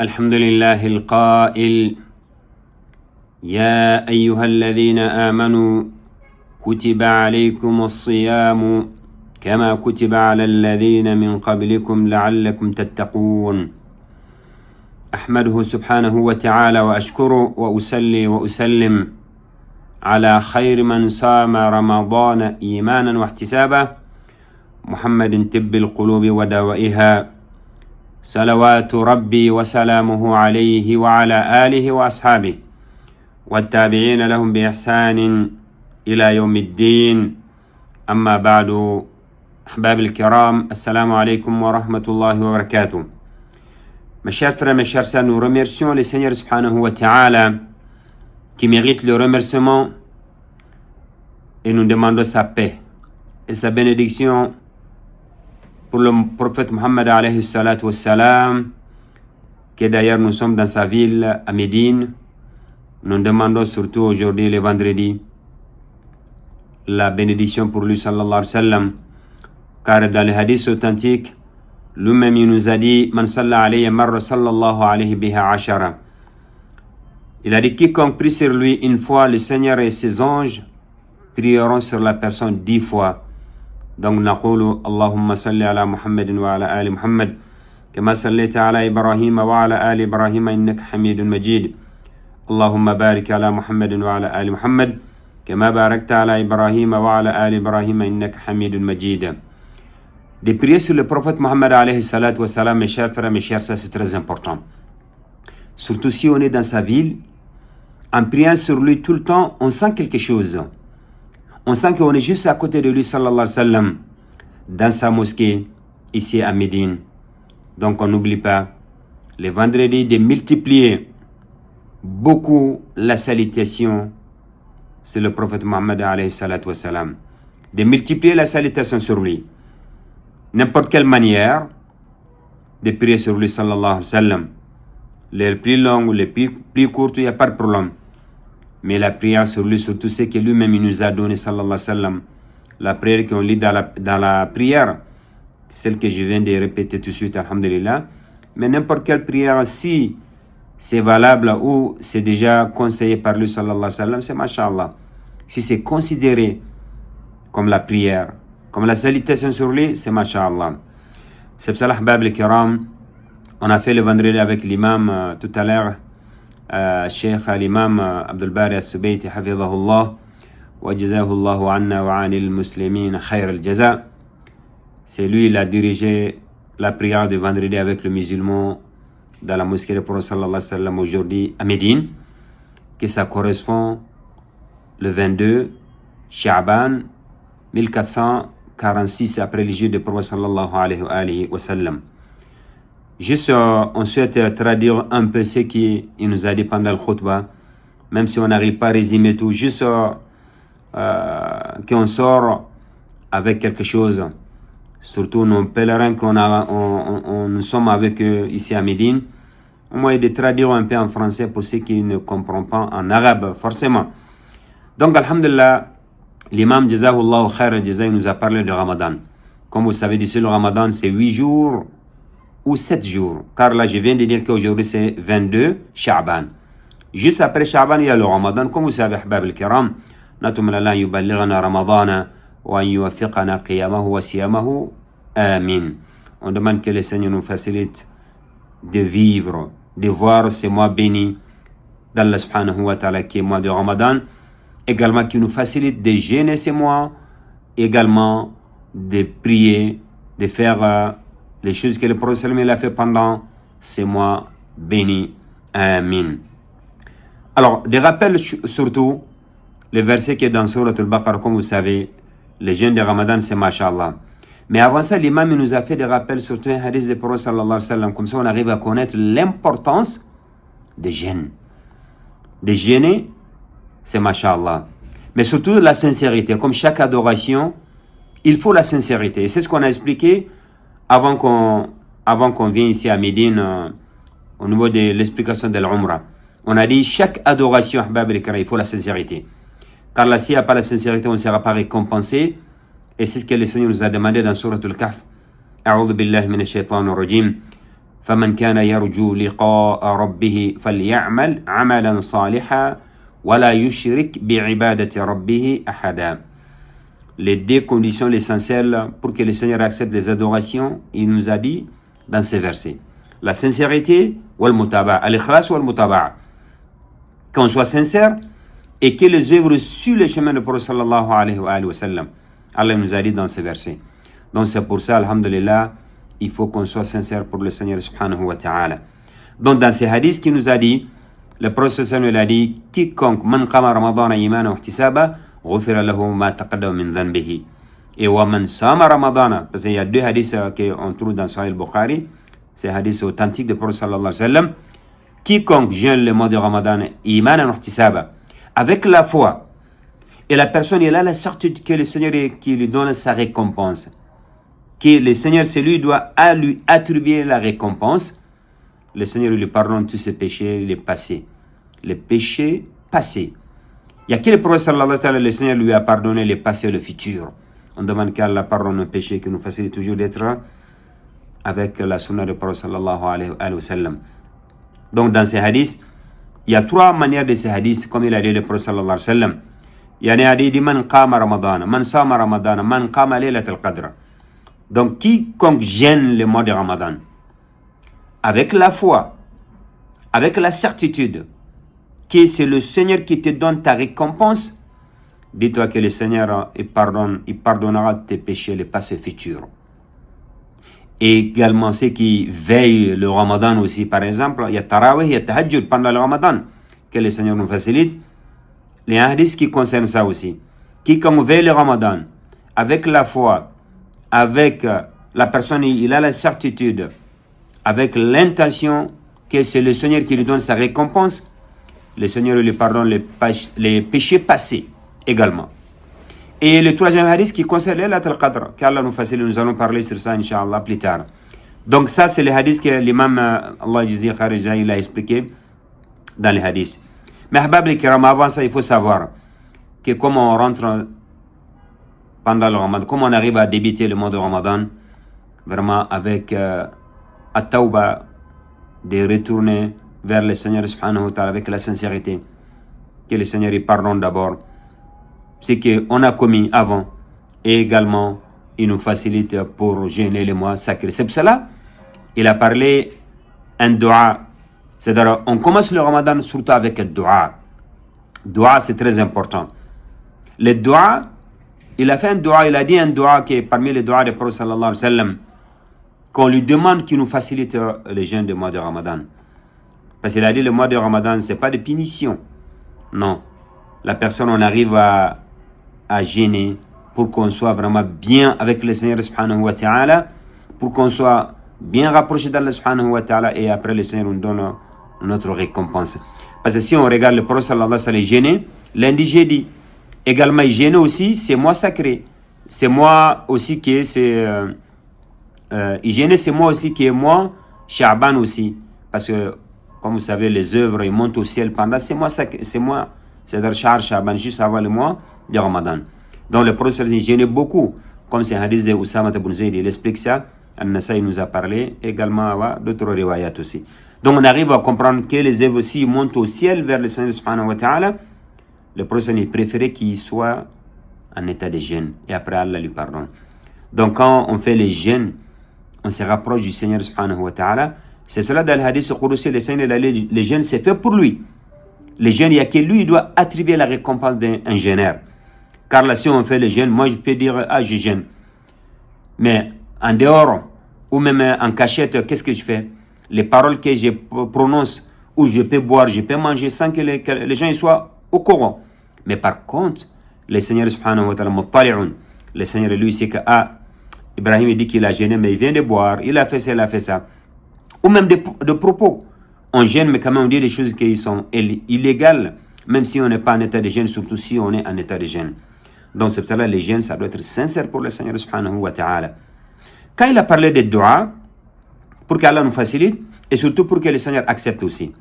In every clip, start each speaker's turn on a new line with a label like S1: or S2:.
S1: الحمد لله القائل يا أيها الذين آمنوا كتب عليكم الصيام كما كتب على الذين من قبلكم لعلكم تتقون. أحمده سبحانه وتعالى وأشكره وأصلي وأسلم على خير من صام رمضان إيمانا واحتسابا محمد طب القلوب ودوائها صلوات ربي وسلامه عليه وعلى آله وأصحابه والتابعين لهم بإحسان إلى يوم الدين. أما بعد، أحباب الكرام, assalamu alaikum wa rahmatullahi wa barakatuh. Mes chers frères, mes chers sœurs, nous remercions le Seigneur subhanahu wa ta'ala qui mérite le remerciement et nous demandons sa paix et sa bénédiction pour le prophète Mohammed alayhi salatu wassalam, que d'ailleurs nous sommes dans sa ville à Médine. Nous demandons surtout aujourd'hui, le vendredi, la bénédiction pour lui sallallahu alayhi wa sallam, car dans les hadiths authentiques, lui-même il nous a dit Man salla alayhi marra sallallahu alayhi biha ashara. Il a dit quiconque prie sur lui une fois, le Seigneur et ses anges prieront sur la personne 10 fois. Donc نقول اللهم صل على محمد وعلى آل محمد كما صليت على إبراهيم وعلى آل إبراهيم إنك حميد مجيد. اللهم بارك على محمد وعلى آل محمد كما باركت على إبراهيم وعلى آل إبراهيم إنك حميد مجيد. De prier sur le prophète Mohammed alayhi salatu wassalam, mes chers frères, mes chers sœurs, c'est très important. Surtout si on est dans sa ville, en priant sur lui tout le temps, on sent quelque chose. On sent qu'on est juste à côté de lui, sallallahu alayhi wa sallam, dans sa mosquée, ici à Médine. Donc on n'oublie pas, les vendredis, de multiplier beaucoup la salutation sur le prophète Mohammed alayhi salatu wa salam. De multiplier la salutation sur lui. N'importe quelle manière de prier sur lui, sallallahu alayhi wa sallam. Les plus longues ou les plus courtes, il n'y a pas de problème. Mais la prière sur lui, surtout ce que lui-même il nous a donné, sallallahu alayhi wa sallam. La prière qu'on lit dans la prière, celle que je viens de répéter tout de suite, alhamdulillah. Mais n'importe quelle prière, si c'est valable ou c'est déjà conseillé par lui, sallallahu alayhi wa sallam, c'est mashallah. Si c'est considéré comme la prière, comme la salutation sur lui, c'est mashallah. C'est pour ça, ahbab al-kiram, on a fait le vendredi avec l'imam tout à l'heure, Cheikh l'imam Abdul Bari al-Subayti, hafidhahullah, wa jazahullahu anna wa anil muslimin khayr al-jaza. C'est lui, il a dirigé la prière de vendredi avec le musulman dans la mosquée du Prophète sallallahu alayhi wa sallam aujourd'hui à Médine, que ça correspond le 22 Sha'ban 1446 après le jour du Prophète sallallahu alayhi wa sallam. Juste, on souhaite traduire un peu ce qu'il nous a dit pendant le khutbah, même si on n'arrive pas à résumer tout, juste qu'on sort avec quelque chose. Surtout nos pèlerins nous sommes avec eux ici à Médine. Au moins de traduire un peu en français pour ceux qui ne comprennent pas en arabe, forcément. Donc, alhamdulillah, l'imam Jazahullah Khair al-Jaza nous a parlé de Ramadan. Comme vous savez, d'ici le Ramadan, c'est 8 jours ou 7 jours. Car là, je viens de dire qu'aujourd'hui, c'est 22 Sha'ban. Juste après Sha'ban, il y a le Ramadan. Comme vous savez, ahbab al-kiram, natum Allah yuballighana Ramadana wa yuwaffiqana qiyamahu wa siyamahu. Amin. On demande que le Seigneur nous facilite de vivre, de voir ces mois bénis d'Allah subhanahu wa ta'ala qui est mois de Ramadan. Également qui nous facilite de jeûner ces mois. Également de prier, de faire les choses que le Prophète a fait pendant ces mois bénis. Amin. Alors, des rappels surtout, le verset qui est dans Surat al-Baqarah, comme vous savez, le jeûne de Ramadan, c'est mashallah. Mais avant ça, l'imam nous a fait des rappels surtout un hadith du Prophète sallallahu alayhi wa sallam. Comme ça, on arrive à connaître l'importance des jeûnes. De jeûner, c'est mashallah. Mais surtout la sincérité. Comme chaque adoration, il faut la sincérité. Et c'est ce qu'on a expliqué avant qu'on vienne ici à Médine au niveau de l'explication de l'Umrah. On a dit chaque adoration, ahbab al-kiram, il faut la sincérité. Car là, s'il n'y a pas la sincérité, on ne sera pas récompensé. Et c'est ce que le Seigneur nous a demandé dans Surat al-Kahf. A'udhu billahi minash shaitanir rajim. فمن كان يرجو لقاء ربه فليعمل عملا صالحا ولا يشرك بعبادة ربه أحدا. Les deux conditions l'essentiel pour que le Seigneur accepte les adorations, il nous a dit dans ces versets. La sincérité wal mutaba, al-ikhlas wal mutaba. Qu'on soit sincère et que les œuvres sur le chemin du prophète sallallahu alayhi wa sallam. Allah nous a dit dans ces versets. Donc c'est pour ça, alhamdulillah, il faut qu'on soit sincère pour le Seigneur subhanahu wa ta'ala. Donc dans ces hadiths qui nous a dit, le prophète sallallahu a dit, quiconque man qama ramadana imana wa ihtisaba, ghufira lahu ma taqaddama min dhanbihi. Et wa man sama ramadana, parce qu'il y a deux hadiths qu'on trouve dans Sahih al-Bukhari, c'est un hadith authentique du prophète sallallahu alayhi wa sallam. Quiconque jeûne le mois de Ramadan, imana wa ihtisaba, avec la foi, et la personne il a la certitude que le Seigneur qui lui donne sa récompense, que le Seigneur c'est lui doit lui attribuer la récompense, le Seigneur lui pardonne tous ses péchés, les passés. Les péchés passés. Il y a que le prophète sallallahu alayhi wa sallam, le Seigneur lui a pardonné les passés et le futur. On demande qu'Allah pardonne nos péchés, qu'il nous facilite toujours d'être avec la sunna du prophète sallallahu alayhi wa sallam. Donc dans ces hadiths, il y a trois manières de ces hadiths, comme il a dit le prophète sallallahu alayhi wa sallam. Il y a un hadith dit man qama ramadana, man sama ramadana, man qama laylat al-qadr. Donc quiconque gêne le mois de Ramadan, avec la foi, avec la certitude que c'est le Seigneur qui te donne ta récompense, dis-toi que le Seigneur il pardonnera tes péchés, les passés futurs. Et également ceux qui veillent le Ramadan aussi, par exemple, il y a Tarawih, il y a Tahajjud pendant le Ramadan, que le Seigneur nous facilite. Il y a un hadith qui concerne ça aussi. Quiconque veille le Ramadan, avec la foi, avec la personne, il a la certitude, avec l'intention que c'est le Seigneur qui lui donne sa récompense, le Seigneur lui pardonne les péchés passés également. Et le troisième hadith qui concerne Laylat al-Qadr, qu'Allah nous facilite, nous allons parler sur ça, Inch'Allah, plus tard. Donc ça, c'est le hadith que l'imam, Allah Jizir Kharija, il a expliqué dans les hadiths. Mais Ahbab al-Kiram, avant ça, il faut savoir que comment on rentre pendant le Ramadan, comment on arrive à débuter le mois de Ramadan, vraiment avec at-tawba, de retourner vers le Seigneur subhanahu wa ta'ala avec la sincérité, que le Seigneur il pardonne d'abord ce qu'on a commis avant, et également il nous facilite pour jeûner les mois sacrés. C'est pour cela il a parlé un dua, c'est-à-dire on commence le Ramadan surtout avec un dua. Dua, c'est très important. Le dua, il a fait un dua, il a dit un dua qui est parmi les doigts du prophète sallallahu alayhi wa sallam, qu'on lui demande qu'il nous facilite le jeûne du mois de Ramadan. Parce qu'il a dit le mois de Ramadan, c'est pas de punition. Non. La personne, on arrive à jeûner pour qu'on soit vraiment bien avec le Seigneur subhanahu wa ta'ala, pour qu'on soit bien rapproché d'Allah subhanahu wa ta'ala, et après le Seigneur nous donne notre récompense. Parce que si on regarde le prophète sallallahu alayhi wa sallam jeûner, lundi, jeudi, également il jeûne aussi, c'est mois sacré. C'est moi aussi qui est, il jeûne, c'est moi aussi qui est moi, Sha'ban aussi. Parce que, comme vous savez, les œuvres, ils montent au ciel pendant ces mois, c'est-à-dire Sha'ban, juste avant le mois de Ramadan. Donc le prophète il jeûne beaucoup, comme c'est un hadith de Oussama ibn Zayd, il explique ça, An-Nasai nous a parlé, également d'autres riwayat aussi. Donc on arrive à comprendre que les œuvres aussi montent au ciel vers le Seigneur subhanahu wa ta'ala. Le prophète il préférait qu'il soit en état de jeûne, et après Allah lui pardonne. Donc quand on fait les jeûnes, on se rapproche du Seigneur subhanahu wa ta'ala. C'est cela dans le hadith Qudsi, le Seigneur les jeûnes c'est fait pour lui. Les jeûnes, il n'y a que lui, il doit attribuer la récompense d'un jeûneur. Car là, si on fait les jeûnes, moi je peux dire, je jeûne. Mais en dehors, ou même en cachette, qu'est-ce que je fais? Les paroles que je prononce, ou je peux boire, je peux manger sans que les gens soient au courant. Mais par contre, le Seigneur subhanahu wa ta'ala, muttali'un, le Seigneur lui, c'est que, Ibrahim il dit qu'il a jeûné, mais il vient de boire, il a fait ça, il a fait ça. Ou même de propos. On jeûne, mais quand même on dit des choses qui sont illégales, même si on n'est pas en état de jeûne, surtout si on est en état de jeûne. Donc c'est pour cela que les jeûnes, ça doit être sincère pour le Seigneur subhanahu wa ta'ala. Quand il a parlé des doigts, pour qu'Allah nous facilite, et surtout pour que le Seigneur accepte aussi.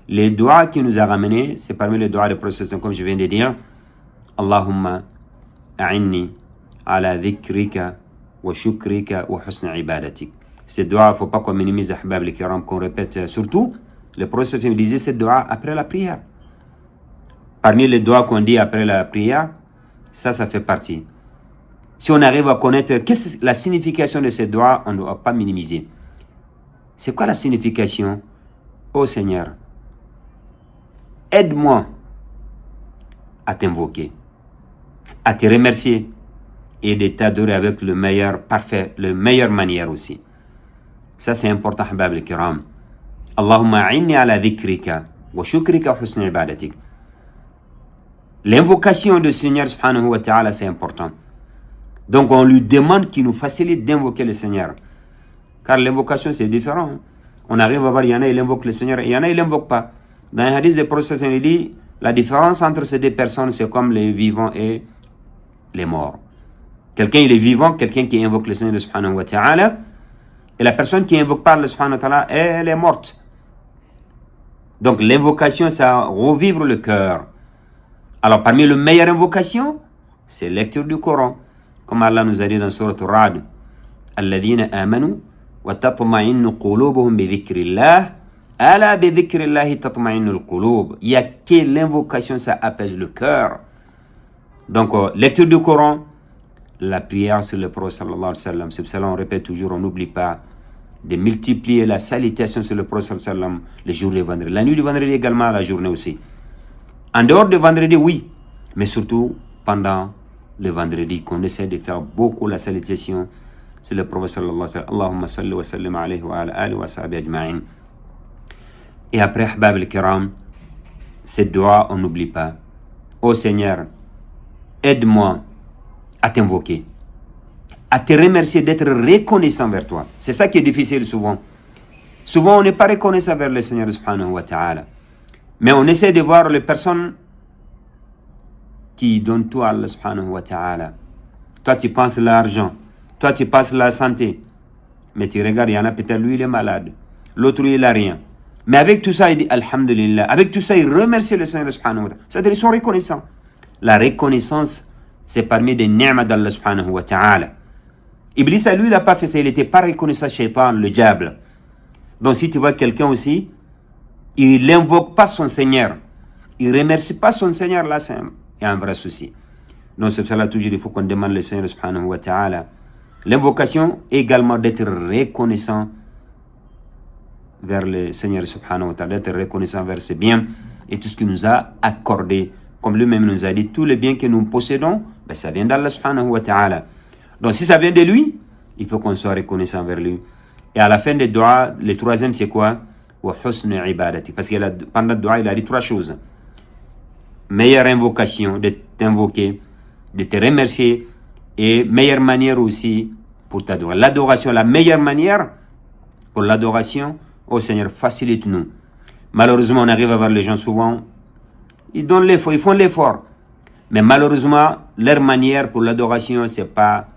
S1: Les doigts qui nous a ramenés, c'est parmi les doigts de procession, comme je viens de dire. Allahumma a'inni ala dhikrika wa shukrika wa husna ibadatik. Cette dua, il ne faut pas qu'on minimise Ahbab al-Kiram, qu'on répète. Surtout, le prophète disait cette dua après la prière. Parmi les doigts qu'on dit après la prière, ça fait partie. Si on arrive à connaître qu'est-ce la signification de ces doigts, on ne doit pas minimiser. C'est quoi la signification? Ô Seigneur, aide-moi à t'invoquer, à te remercier et de t'adorer avec le meilleur, parfait, le meilleure manière aussi. Ça c'est important, Ahbab al-Kiram. Allahumma a'inni ala dhikrika wa shukrika wa husni ibadatik. L'invocation du Seigneur subhanahu wa ta'ala, c'est important. Donc on lui demande qu'il nous facilite d'invoquer le Seigneur. Car l'invocation c'est différent. On arrive à voir, il y en a, il invoque le Seigneur, et il y en a, il l'invoque pas. Dans un hadith des prophètes, il dit, la différence entre ces deux personnes, c'est comme les vivants et les morts. Quelqu'un, il est vivant, quelqu'un qui invoque le Seigneur subhanahu wa ta'ala, et la personne qui invoque pas le subhanahu wa ta'ala, elle est morte. Donc l'invocation, ça revivre le cœur. Alors parmi les meilleures invocations, c'est la lecture du Coran. Comme Allah nous a dit dans Surat Ar-Ra'd, Alladhina amanu wa tatma'innu qulubuhum bi dhikrillah, ala bi dhikrillahi tatma'innu al-qulub. Il y a que l'invocation, ça apaise le cœur. Donc lecture du Coran, la prière sur le prophète sallallahu alayhi wa sallam. C'est pour ça on répète toujours, on n'oublie pas de multiplier la salutation sur le prophète sallallahu alayhi wa sallam les jours du vendredi. La nuit du vendredi également, la journée aussi. En dehors de vendredi, oui, mais surtout pendant le vendredi, qu'on essaie de faire beaucoup la salutation sur le prophète sallallahu alayhi wa sallam. Allahumma salli wa sallim alayhi wa ala alihi wa sahbihi ajma'in. Et après, Ahbab al-Kiram, cette dua, on n'oublie pas. Ô Seigneur, aide-moi à t'invoquer, à te remercier, d'être reconnaissant vers toi. C'est ça qui est difficile souvent. Souvent, on n'est pas reconnaissant vers le Seigneur subhanahu wa ta'ala. Mais on essaie de voir les personnes qui donnent tout à Allah subhanahu wa ta'ala. Toi, tu penses l'argent. Toi, tu penses la santé. Mais tu regardes, il y en a peut-être, lui, il est malade. L'autre, lui, il n'a rien. Mais avec tout ça, il dit Alhamdulillah. Avec tout ça, il remercie le Seigneur subhanahu wa ta'ala. C'est-à-dire, ils sont reconnaissants. La reconnaissance, c'est parmi des ni'mas d'Allah subhanahu wa ta'ala. Iblis, lui, il n'a pas fait ça. Il n'était pas reconnaissant, shaitan, le diable. Donc, si tu vois quelqu'un aussi, il n'invoque pas son Seigneur, il ne remercie pas son Seigneur, là, c'est un vrai souci. Donc, c'est pour cela, toujours, il faut qu'on demande le Seigneur subhanahu wa ta'ala. L'invocation, également, d'être reconnaissant vers le Seigneur subhanahu wa ta'ala, d'être reconnaissant vers ses biens et tout ce qu'il nous a accordé. Comme lui-même nous a dit, tous les biens que nous possédons, ben, ça vient d'Allah subhanahu wa ta'ala. Donc, si ça vient de lui, il faut qu'on soit reconnaissant vers lui. Et à la fin des doigts, le troisième, c'est quoi? Parce que pendant le doigt, il a dit trois choses. Meilleure invocation, de t'invoquer, de te remercier, et meilleure manière aussi pour t'adorer. L'adoration, la meilleure manière pour l'adoration, oh Seigneur, facilite-nous. Malheureusement, on arrive à voir les gens souvent, ils donnent l'effort, ils font l'effort. Mais malheureusement, leur manière pour l'adoration, c'est pas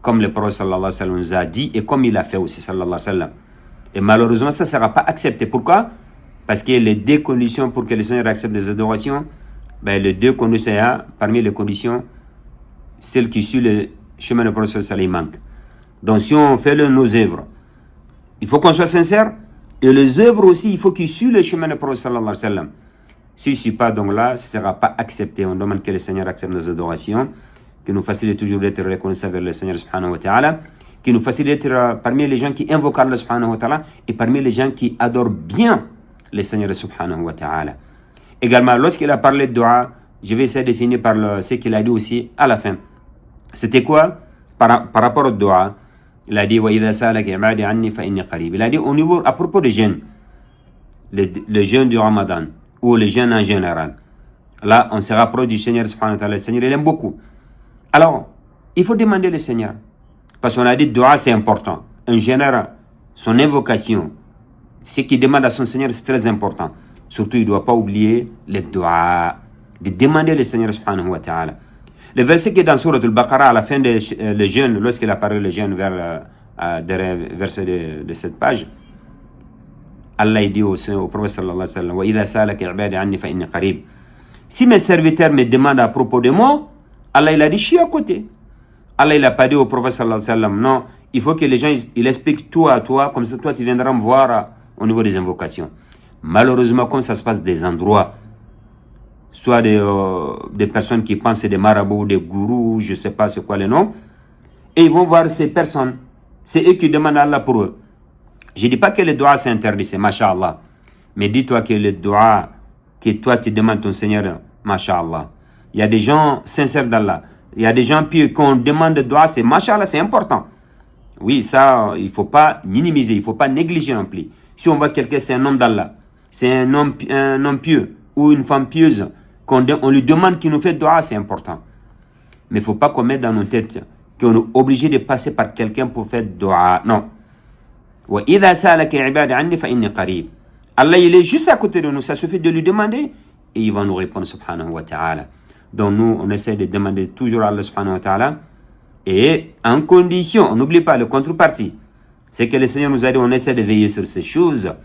S1: comme le prophète sallallahu alayhi wa sallam nous a dit, et comme il a fait aussi sallallahu alayhi wa sallam. Et malheureusement, ça ne sera pas accepté. Pourquoi? Parce que les deux conditions pour que le Seigneur accepte les adorations, ben, les deux conditions, parmi les conditions, celles qui suivent le chemin du prophète, ça les manque. Donc, si on fait nos œuvres, il faut qu'on soit sincère. Et les œuvres aussi, il faut qu'ils suivent le chemin du prophète, sallallahu alayhi wa sallam. Si ce n'est pas, donc là, ce ne sera pas accepté. On demande que le Seigneur accepte nos adorations, qu'il nous facilite toujours d'être reconnaissant vers le Seigneur subhanahu wa ta'ala, qui nous facilite d'être parmi les gens qui invoquent Allah subhanahu wa ta'ala et parmi les gens qui adorent bien le Seigneur subhanahu wa ta'ala. Également, lorsqu'il a parlé de dua, je vais essayer de finir par ce qu'il a dit aussi à la fin. C'était quoi? Par rapport au dua, il a dit وَإِذَا سَأَلَكَ عِبَادِي عَنِّي فَإِنِّي قَرِيبٌ. Il a dit au niveau, à propos des jeûnes, le jeûne du Ramadan ou le jeûne en général. Là, on se rapproche du Seigneur subhanahu wa ta'ala. Le Seigneur, il aime beaucoup. Alors, il faut demander le Seigneur. Parce qu'on a dit dua, c'est important. En général, son invocation, ce qu'il demande à son Seigneur, c'est très important. Surtout, il ne doit pas oublier le dua, de demander le Seigneur subhanahu wa ta'ala. Le verset qui est dans Surat al-Baqarah, à la fin du jeûne, lorsqu'il apparaît le jeûne vers le verset de cette page, Allah dit au prophète sallallahu alayhi wa sallam, وَإِذَا سَأَلَكَ عِبَادِي عَنِّي فَإِنِّي قَرِيبٌ. Si mes serviteurs me demandent à propos de moi, Allah il a dit, je suis à côté. Allah il n'a pas dit au prophète sallallahu alayhi wa sallam, non, Il faut que les gens ils expliquent tout à toi, comme ça toi tu viendras me voir au niveau des invocations. Malheureusement, comme ça se passe des endroits, soit des personnes qui pensent des marabouts, des gourous, je ne sais pas c'est quoi les noms, et ils vont voir ces personnes. C'est eux qui demandent à Allah pour eux. Je ne dis pas que le dua c'est interdit, c'est masha'Allah. Mais dis-toi que le dua que toi tu demandes ton Seigneur, masha'Allah. Il y a des gens sincères d'Allah. Il y a des gens pieux qu'on demande de dua, c'est masha'Allah, c'est important. Oui, ça, il ne faut pas minimiser, il ne faut pas négliger non plus. Si on voit quelqu'un, c'est un homme d'Allah, c'est un homme pieux ou une femme pieuse, on lui demande qu'il nous fait dua, c'est important. Mais il ne faut pas qu'on mette dans nos têtes qu'on est obligé de passer par quelqu'un pour faire dua. Non. Allah, il est juste à côté de nous, ça suffit de lui demander et il va nous répondre, subhanahu wa ta'ala. Donc nous, on essaie de demander toujours à Allah, subhanahu wa ta'ala. Et en condition, on n'oublie pas le contrepartie, c'est que le Seigneur nous a dit, on essaie de veiller sur ces choses.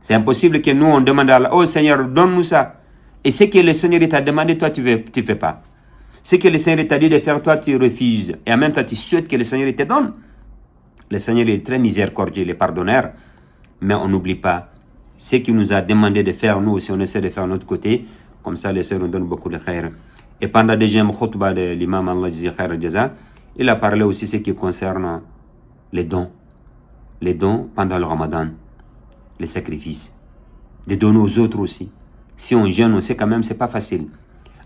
S1: C'est impossible que nous, on demande à Allah, oh Seigneur, donne-nous ça. Et ce que le Seigneur t'a demandé, toi, tu ne fais pas. Ce que le Seigneur t'a dit de faire, toi, tu refuses. Et en même temps, tu souhaites que le Seigneur te donne. Le Seigneur est très miséricordieux, il est pardonneur. Mais on n'oublie pas ce qu'il nous a demandé de faire, nous aussi, on essaie de faire de notre côté. Comme ça, le Seigneur nous donne beaucoup de khair. Et pendant le deuxième khutbah de l'imam Allah Khair al-Jaza, il a parlé aussi ce qui concerne les dons. Les dons pendant le Ramadan, les sacrifices. De donner aux autres aussi. Si on jeûne, on sait quand même, c'est pas facile.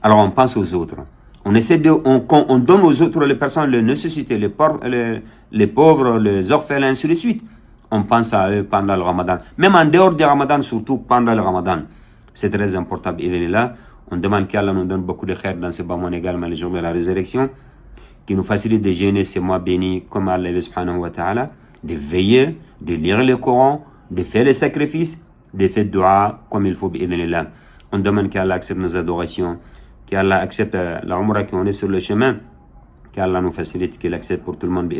S1: Alors on pense aux autres. On essaie on donne aux autres les personnes les nécessités, les pauvres, les orphelins, ainsi de suite. On pense à eux pendant le Ramadan. Même en dehors du Ramadan, surtout pendant le Ramadan. C'est très important. Il est là. On demande qu'Allah nous donne beaucoup de khair dans ce bas monde également, les jours de la résurrection, qui nous facilite de jeûner ces mois bénis, comme Allah subhanahu wa ta'ala, de veiller, de lire le Coran, de faire les sacrifices, de faire dua comme il faut. On demande qu'Allah accepte nos adorations, qu'Allah accepte la umrah qu'on est sur le chemin, qu'Allah nous facilite, qu'il accepte pour tout le monde.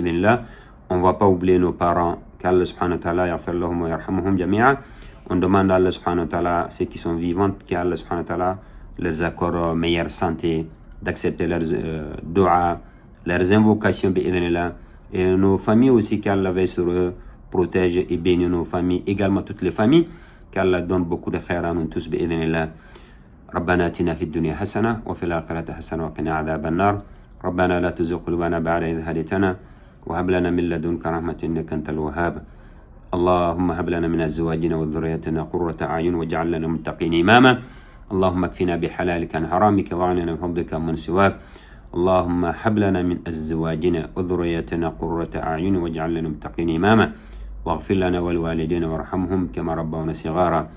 S1: On ne va pas oublier nos parents, qu'Allah subhanahu wa ta'ala yaghfir lahum wa yarhamuhum jami'a. On demande à Allah subhanahu wa ta'ala, ceux qui sont vivants, qu'Allah subhanahu wa ta'ala les accorde meilleure santé, d'accepter leurs dua, leurs invocations, et nos familles aussi, qu'Allah veille sur eux, protège et bénit nos familles, également toutes les familles, qu'Allah donne beaucoup de khair à nous tous, ربنا آتنا في الدنيا حسنة وفي الآخرة حسنة وقنا عذاب النار ربنا لا تزغ قلوبنا بعد إذ هديتنا وهب لنا من لدنك رحمة إنك أنت الوهاب اللهم هب لنا من أزواجنا وذريتنا قرة أعين واجعل لنا متقين إماما اللهم اكفنا بحلالك عن حرامك واغننا بفضلك عمن سواك اللهم هب لنا من أزواجنا وذريتنا قرة أعين واجعل لنا متقين إماما واغفر لنا ولوالدينا وارحمهم كما ربونا صغارا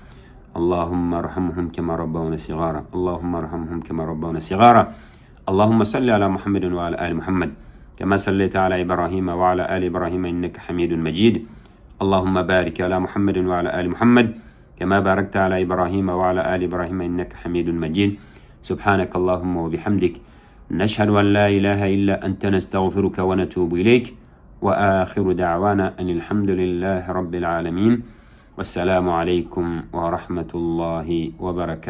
S1: اللهم ارحمهم كما ربونا صغارا اللهم ارحمهم كما ربونا صغارا اللهم صل على محمد وعلى آل محمد كما صليت على إبراهيم وعلى آل إبراهيم إنك حميد مجيد اللهم بارك على محمد وعلى آل محمد كما باركت على إبراهيم وعلى آل إبراهيم إنك حميد مجيد سبحانك اللهم وبحمدك نشهد أن لا إله إلا أنت نستغفرك ونتوب إليك وآخر دعوانا أن الحمد لله رب العالمين والسلام عليكم ورحمة الله وبركاته.